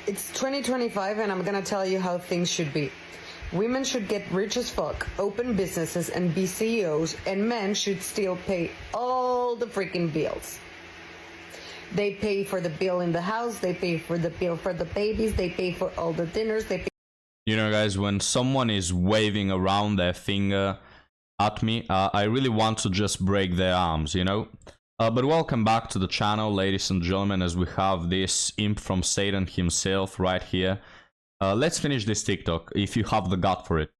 It's 2025 and I'm gonna tell you how things should be. Women should get rich as fuck, open businesses and be CEOs, and men should still pay all the freaking bills. They pay for the bill in the house, they pay for the bill for the babies, they pay for all the dinners, they pay. You know, guys, when someone is waving around their finger at me, I really want to just break their arms, you know? But welcome back to the channel, ladies and gentlemen, as we have this imp from Satan himself right here. Let's finish this TikTok, if you have the gut for it.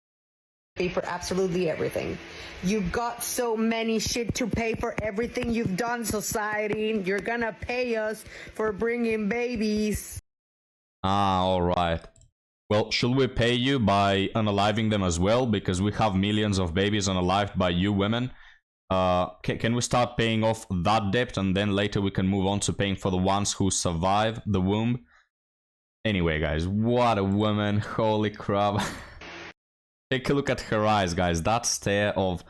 Pay for absolutely everything. You got so many shit to pay for everything you've done, society. You're gonna pay us for bringing babies. Ah, alright. Well, should we pay you by unaliving them as well? Because we have millions of babies unalived by you women. Can we start paying off that debt, and then later we can move on to paying for the ones who survive the womb? Anyway, guys, what a woman. Holy crap. Take a look at her eyes, guys. That stare of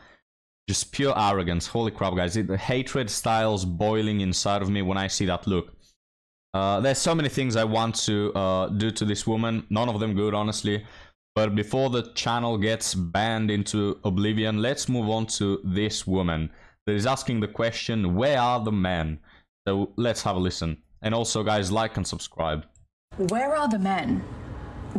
just pure arrogance. Holy crap, guys. The hatred styles boiling inside of me when I see that look. There's so many things I want to do to this woman. None of them good, honestly. But before the channel gets banned into oblivion, let's move on to this woman that is asking the question, where are the men? So let's have a listen. And also, guys, like and subscribe. Where are the men?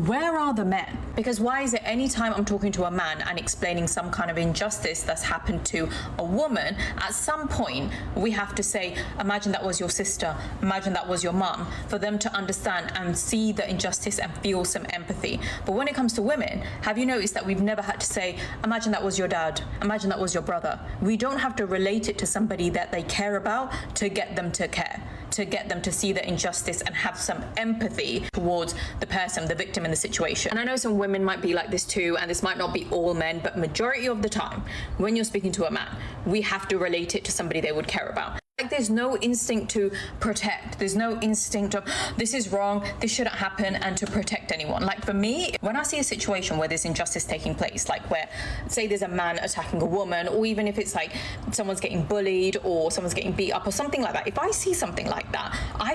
Where are the men? Because why is it any time I'm talking to a man and explaining some kind of injustice that's happened to a woman, at some point we have to say, imagine that was your sister, imagine that was your mum, for them to understand and see the injustice and feel some empathy. But when it comes to women, have you noticed that we've never had to say, imagine that was your dad, imagine that was your brother? We don't have to relate it to somebody that they care about to get them to care, to get them to see the injustice and have some empathy towards the person, the victim in the situation. And I know some women might be like this too, and this might not be all men, but majority of the time, when you're speaking to a man, we have to relate it to somebody they would care about. Like, there's no instinct to protect. There's no instinct of, this is wrong, this shouldn't happen, and to protect anyone. Like, for me, when I see a situation where there's injustice taking place, like where, say there's a man attacking a woman, or even if it's like someone's getting bullied or someone's getting beat up or something like that, if I see something like that, I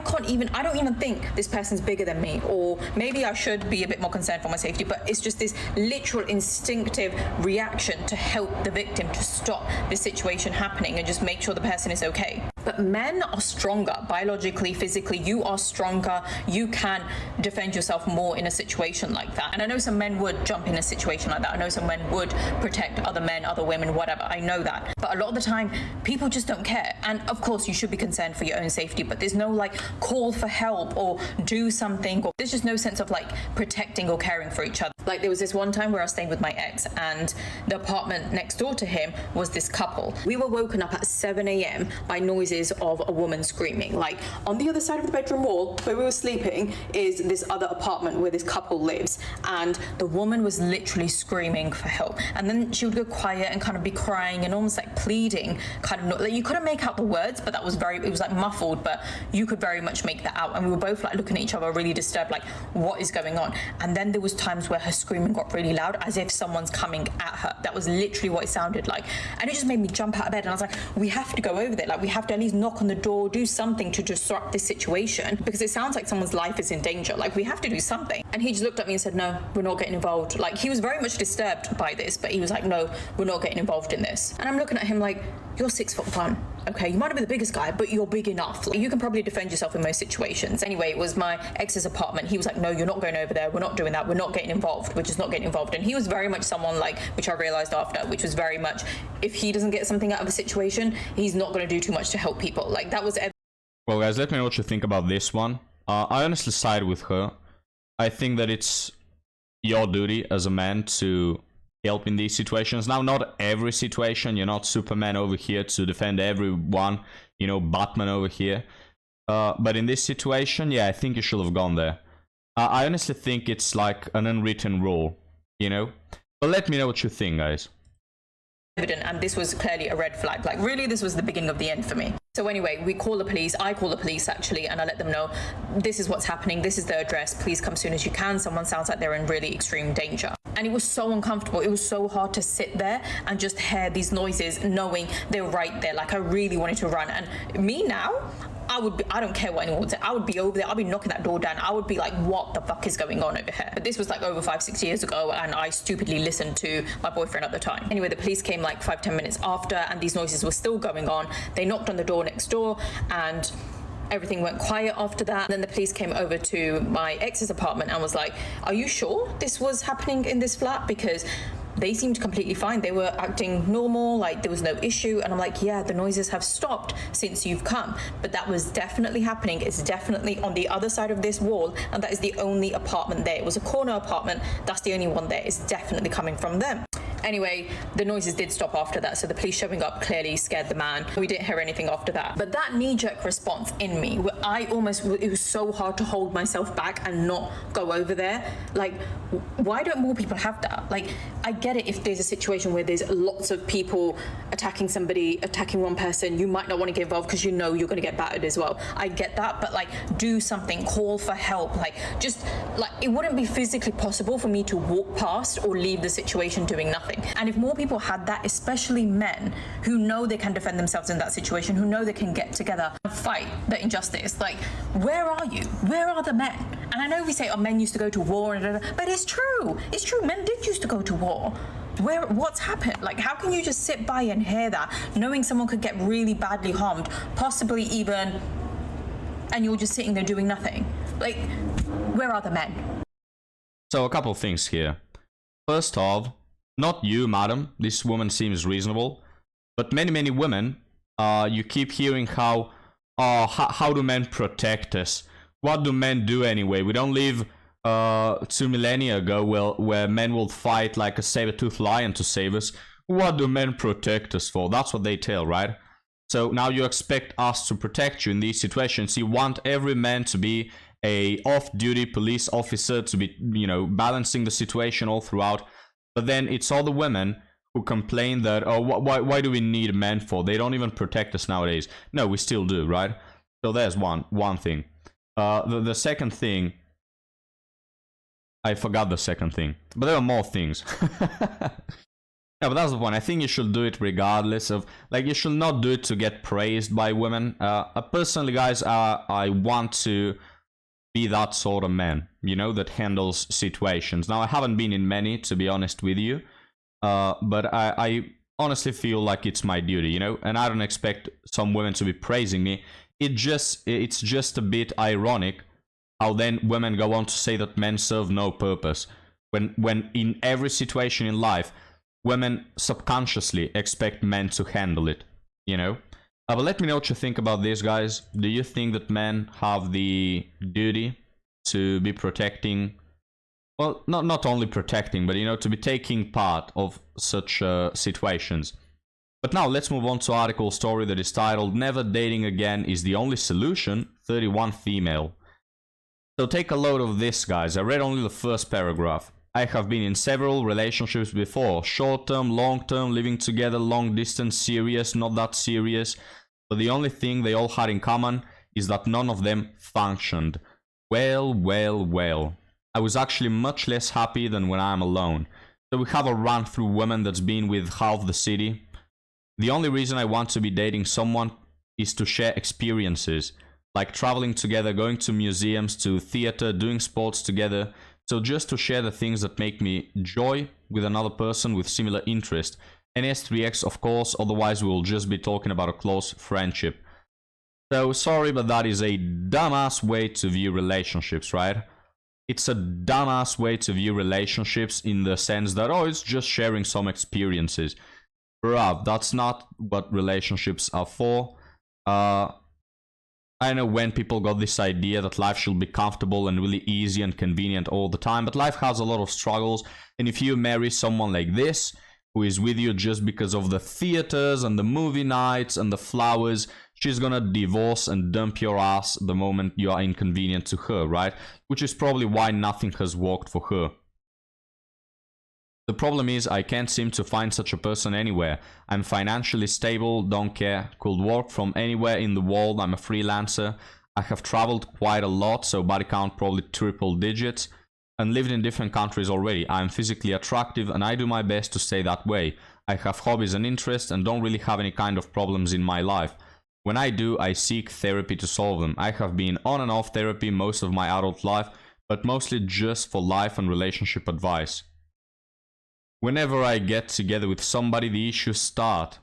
don't even think this person's bigger than me, or maybe I should be a bit more concerned for my safety, but it's just this literal instinctive reaction to help the victim, to stop this situation happening and just make sure the person is okay. But men are stronger, biologically, physically. You are stronger. You can defend yourself more in a situation like that. And I know some men would jump in a situation like that. I know some men would protect other men, other women, whatever. I know that. But a lot of the time, people just don't care. And of course, you should be concerned for your own safety, but there's no like call for help or do something. Or there's just no sense of like protecting or caring for each other. Like, there was this one time where I was staying with my ex, and the apartment next door to him was this couple. We were woken up at 7 a.m. by noises of a woman screaming. Like, on the other side of the bedroom wall where we were sleeping is this other apartment where this couple lives, and the woman was literally screaming for help. And then she would go quiet and kind of be crying and almost like pleading, kind of not, like, you couldn't make out the words, but that was it was like muffled, but you could very much make that out. And we were both like looking at each other really disturbed, like, what is going on? And then there was times where her screaming got really loud, as if someone's coming at her. That was literally what it sounded like. And it just made me jump out of bed, and I was like, we have to go over there. Like, we have to at least knock on the door, do something to disrupt this situation, because it sounds like someone's life is in danger. Like, we have to do something. And he just looked at me and said, no, we're not getting involved. Like, he was very much disturbed by this, but he was like, no, we're not getting involved in this. And I'm looking at him like, you're 6'1". Okay, you might not be the biggest guy, but you're big enough. Like, you can probably defend yourself in most situations. Anyway, it was my ex's apartment. He was like, no, you're not going over there. We're not doing that. We're not getting involved. We're just not getting involved. And he was very much someone, like, which I realized after, which was very much, if he doesn't get something out of a situation, he's not going to do too much to help people. Like, that was... Well, guys, let me know what you think about this one. I honestly side with her. I think that it's your duty as a man to help in these situations. Now, not every situation. You're not Superman over here to defend everyone. You know, Batman over here. But in this situation, yeah, I think you should have gone there. I honestly think it's like an unwritten rule, you know? But let me know what you think, guys. And this was clearly a red flag. Like, really, this was the beginning of the end for me. So anyway, we call the police. I call the police, actually, and I let them know, this is what's happening, this is the address, please come soon as you can. Someone sounds like they're in really extreme danger. And it was so uncomfortable. It was so hard to sit there and just hear these noises, knowing they were right there. Like, I really wanted to run. And me now, I don't care what anyone would say. I would be over there. I'd be knocking that door down. I would be like, what the fuck is going on over here? But this was like over 5-6 years ago, and I stupidly listened to my boyfriend at the time. Anyway, the police came like 5-10 minutes after, and these noises were still going on. They knocked on the door next door, and everything went quiet after that. Then the police came over to my ex's apartment and was like, are you sure this was happening in this flat? Because they seemed completely fine. They were acting normal, like there was no issue. And I'm like, yeah, the noises have stopped since you've come. But that was definitely happening. It's definitely on the other side of this wall. And that is the only apartment there. It was a corner apartment. That's the only one there. It's definitely coming from them. Anyway, the noises did stop after that, so the police showing up clearly scared the man. We didn't hear anything after that. But that knee-jerk response in me, where it was so hard to hold myself back and not go over there. Like, why don't more people have that? Like, I get it if there's a situation where there's lots of people attacking somebody, attacking one person, you might not want to get involved because you know you're going to get battered as well. I get that, but like, do something, call for help. Like, just, like, it wouldn't be physically possible for me to walk past or leave the situation doing nothing. And if more people had that, especially men who know they can defend themselves in that situation, who know they can get together and fight the injustice, like, where are you? Where are the men? And I know we say, oh, men used to go to war, but it's true. It's true. Men did used to go to war. What's happened? Like, how can you just sit by and hear that, knowing someone could get really badly harmed, possibly even, and you're just sitting there doing nothing? Like, where are the men? So a couple of things here. First off, not you, madam. This woman seems reasonable. But many women, you keep hearing how do men protect us? What do men do anyway? We don't live 2 millennia ago where men will fight like a saber-toothed lion to save us. What do men protect us for? That's what they tell, right? So now you expect us to protect you in these situations. You want every man to be a off-duty police officer, to be, you know, balancing the situation all throughout. But then it's all the women who complain that, oh, why do we need men for? They don't even protect us nowadays. No, we still do, right? So there's one thing. The second thing, I forgot the second thing, but there are more things. Yeah, but that's the point. I think you should do it regardless of, like, you should not do it to get praised by women. Personally, guys, I want to be that sort of man, you know, that handles situations. Now, I haven't been in many, to be honest with you, but I honestly feel like it's my duty, you know, and I don't expect some women to be praising me. It's just a bit ironic how then women go on to say that men serve no purpose, when in every situation in life, women subconsciously expect men to handle it, you know. But let me know what you think about this, guys. Do you think that men have the duty to be protecting, well, not only protecting, but, you know, to be taking part of such situations? But now let's move on to article story that is titled "Never Dating Again is the Only Solution, 31 Female." So take a load of this, guys. I read only the first paragraph. I have been in several relationships before. Short-term, long-term, living together, long-distance, serious, not that serious. But the only thing they all had in common is that none of them functioned. Well. I was actually much less happy than when I'm alone. So we have a run through women that's been with half the city. The only reason I want to be dating someone is to share experiences, like traveling together, going to museums, to theater, doing sports together. So just to share the things that make me joy with another person with similar interest. And S3X, of course, otherwise we will just be talking about a close friendship. So sorry, but that is a dumbass way to view relationships, right? It's a dumbass way to view relationships in the sense that, oh, it's just sharing some experiences. Bruh, that's not what relationships are for. I know when people got this idea that life should be comfortable and really easy and convenient all the time, but life has a lot of struggles. And if you marry someone like this, who is with you just because of the theaters and the movie nights and the flowers, she's gonna divorce and dump your ass the moment you are inconvenient to her, right? Which is probably why nothing has worked for her. The problem is I can't seem to find such a person anywhere. I'm financially stable, don't care, could work from anywhere in the world, I'm a freelancer. I have traveled quite a lot, so body count probably triple digits, and lived in different countries already. I'm physically attractive and I do my best to stay that way. I have hobbies and interests and don't really have any kind of problems in my life. When I do, I seek therapy to solve them. I have been on and off therapy most of my adult life, but mostly just for life and relationship advice. Whenever I get together with somebody, the issues start.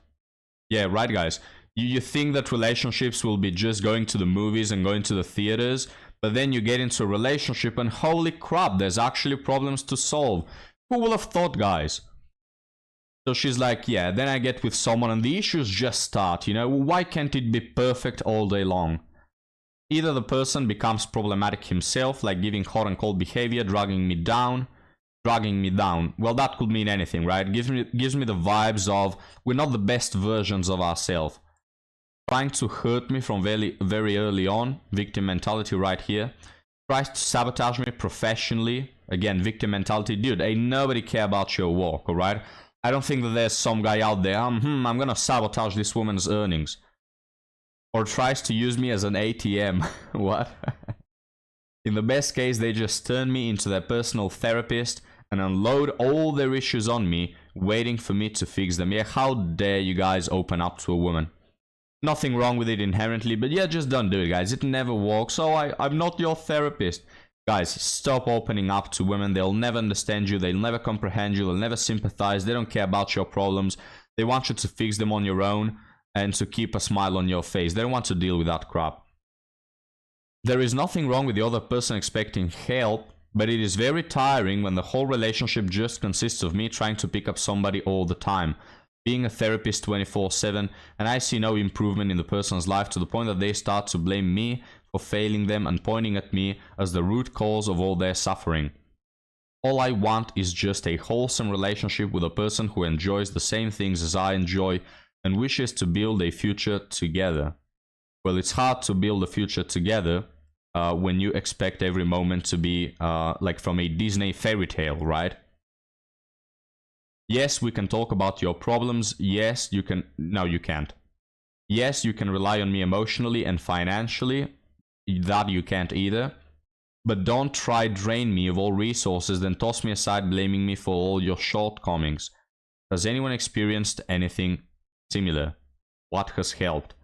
Yeah, right, guys. You think that relationships will be just going to the movies and going to the theaters, but then you get into a relationship and holy crap, there's actually problems to solve. Who will have thought, guys? So she's like, yeah, then I get with someone and the issues just start, you know? Why can't it be perfect all day long? Either the person becomes problematic himself, like giving hot and cold behavior, dragging me down. Well, that could mean anything, right? Gives me the vibes of we're not the best versions of ourselves. Trying to hurt me from very, very early on, victim mentality right here. Tries to sabotage me professionally, again, victim mentality. Dude, ain't nobody care about your work, alright? I don't think that there's some guy out there, I'm gonna sabotage this woman's earnings. Or tries to use me as an ATM. What? In the best case, they just turn me into their personal therapist and unload all their issues on me, waiting for me to fix them. Yeah, how dare you guys open up to a woman? Nothing wrong with it inherently, but yeah, just don't do it, guys. It never works. So I'm not your therapist. Guys, stop opening up to women. They'll never understand you. They'll never comprehend you. They'll never sympathize. They don't care about your problems. They want you to fix them on your own and to keep a smile on your face. They don't want to deal with that crap. There is nothing wrong with the other person expecting help, but it is very tiring when the whole relationship just consists of me trying to pick up somebody all the time. Being a therapist 24/7, and I see no improvement in the person's life to the point that they start to blame me for failing them and pointing at me as the root cause of all their suffering. All I want is just a wholesome relationship with a person who enjoys the same things as I enjoy and wishes to build a future together. Well, it's hard to build a future together when you expect every moment to be like from a Disney fairy tale, right? Yes, we can talk about your problems. Yes, you can. No, you can't. Yes, you can rely on me emotionally and financially. That you can't either. But don't try drain me of all resources, then toss me aside blaming me for all your shortcomings. Has anyone experienced anything similar? What has helped?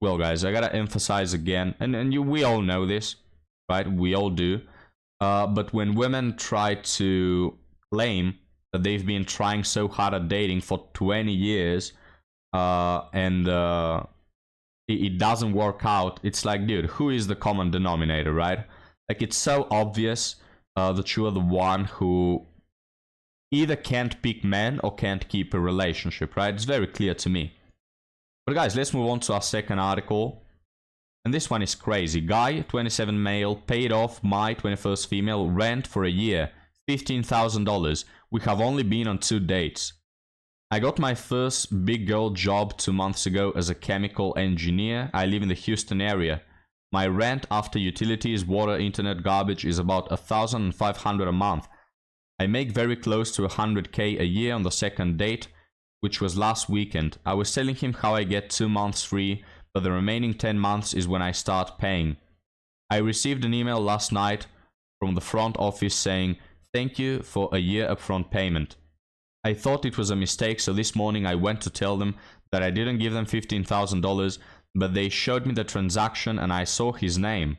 Well, guys, I gotta emphasize again, and we all know this, right? We all do. But when women try to claim that they've been trying so hard at dating for 20 years and it doesn't work out, it's like, dude, who is the common denominator, right? Like, it's so obvious that you are the one who either can't pick men or can't keep a relationship, right? It's very clear to me. But guys, let's move on to our second article. And this one is crazy. Guy, 27 male, paid off my 21st female rent for a year. $15,000. We have only been on 2 dates. I got my first big girl job 2 months ago as a chemical engineer. I live in the Houston area. My rent after utilities, water, internet, garbage is about $1,500 a month. I make very close to $100K a year on the second date, which was last weekend. I was telling him how I get 2 months free, but the remaining 10 months is when I start paying. I received an email last night from the front office saying, "Thank you for a year upfront payment." I thought it was a mistake, so this morning I went to tell them that I didn't give them $15,000, but they showed me the transaction and I saw his name.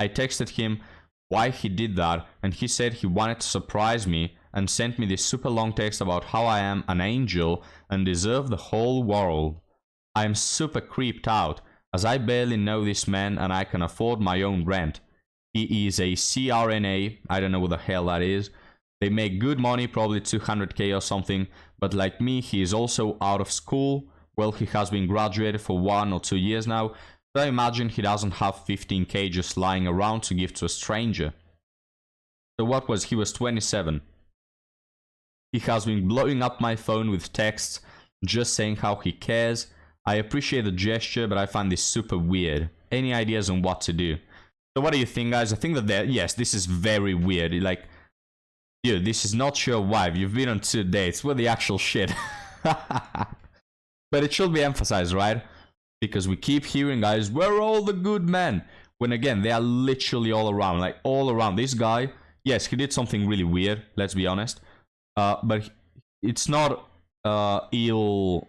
I texted him why he did that, and he said he wanted to surprise me and sent me this super long text about how I am an angel and deserve the whole world. I am super creeped out, as I barely know this man and I can afford my own rent. He is a CRNA, I don't know what the hell that is. They make good money, probably $200K or something, but like me, he is also out of school. Well, he has been graduated for 1 or 2 years now, so I imagine he doesn't have $15K just lying around to give to a stranger. So what was he? Was 27. He has been blowing up my phone with texts, just saying how he cares. I appreciate the gesture, but I find this super weird. Any ideas on what to do? So what do you think, guys? I think that yes, this is very weird. Like, dude, this is not your wife. You've been on 2 dates. What the actual shit? But it should be emphasized, right? Because we keep hearing, guys, where are all the good men? When again, they are literally all around. Like, all around. This guy, yes, he did something really weird, let's be honest. But it's not ill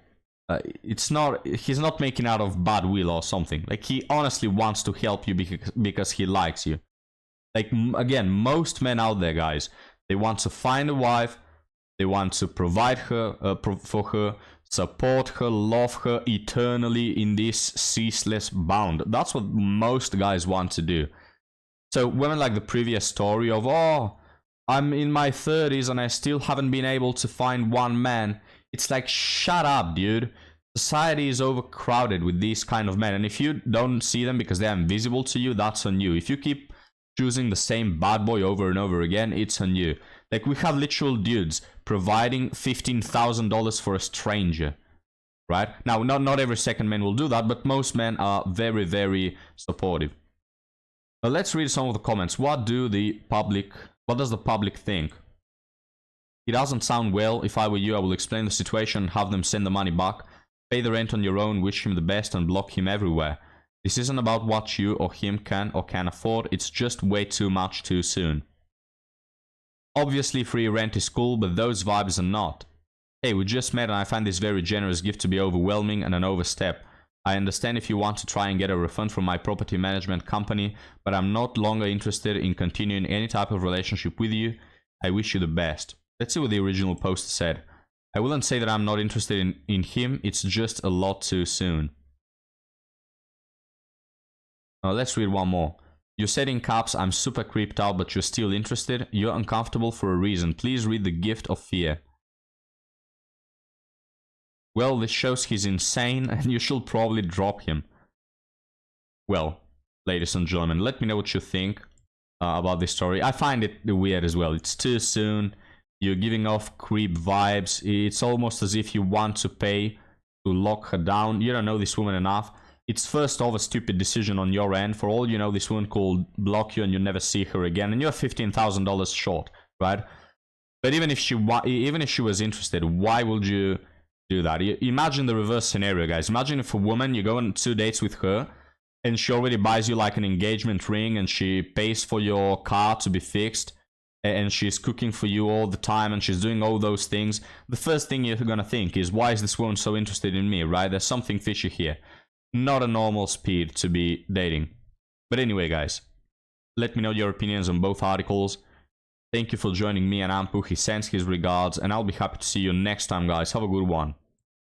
It's not, he's not making out of bad will or something. Like, he honestly wants to help you because he likes you. Like, again, most men out there, guys, they want to find a wife, they want to provide her for her, support her, love her eternally in this ceaseless bond. That's what most guys want to do. So women like the previous story of, oh, I'm in my 30s and I still haven't been able to find one man. It's like, shut up, dude. Society is overcrowded with these kind of men. And if you don't see them because they're invisible to you, that's on you. If you keep choosing the same bad boy over and over again, it's on you. Like, we have literal dudes providing $15,000 for a stranger, right? Now, not every second man will do that, but most men are very, very supportive. But let's read some of the comments. What does the public think? It doesn't sound well. If I were you, I will explain the situation, have them send the money back, pay the rent on your own, wish him the best, and block him everywhere. This isn't about what you or him can or can afford. It's just way too much too soon. Obviously, free rent is cool, but those vibes are not. Hey, we just met and I find this very generous gift to be overwhelming and an overstep. I understand if you want to try and get a refund from my property management company, but I'm no longer interested in continuing any type of relationship with you. I wish you the best. Let's see what the original post said. I wouldn't say that I'm not interested in him, it's just a lot too soon. Let's read one more. You said in caps, I'm super creeped out, but you're still interested. You're uncomfortable for a reason. Please read the gift of fear. Well, this shows he's insane and you should probably drop him. Well, ladies and gentlemen, let me know what you think about this story. I find it weird as well. It's too soon. You're giving off creep vibes. It's almost as if you want to pay to lock her down. You don't know this woman enough. It's first off a stupid decision on your end. For all you know, this woman could block you and you never see her again, and you're $15,000 short, right? But even if she was interested, why would you do that? Imagine the reverse scenario, guys. Imagine if a woman, you go on 2 dates with her, and she already buys you like an engagement ring, and she pays for your car to be fixed, and she's cooking for you all the time, and she's doing all those things. The first thing you're gonna think is, why is this woman so interested in me, right? There's something fishy here. Not a normal speed to be dating. But anyway, guys, let me know your opinions on both articles. Thank you for joining me, and Ampu. He sends his regards, and I'll be happy to see you next time, guys. Have a good one.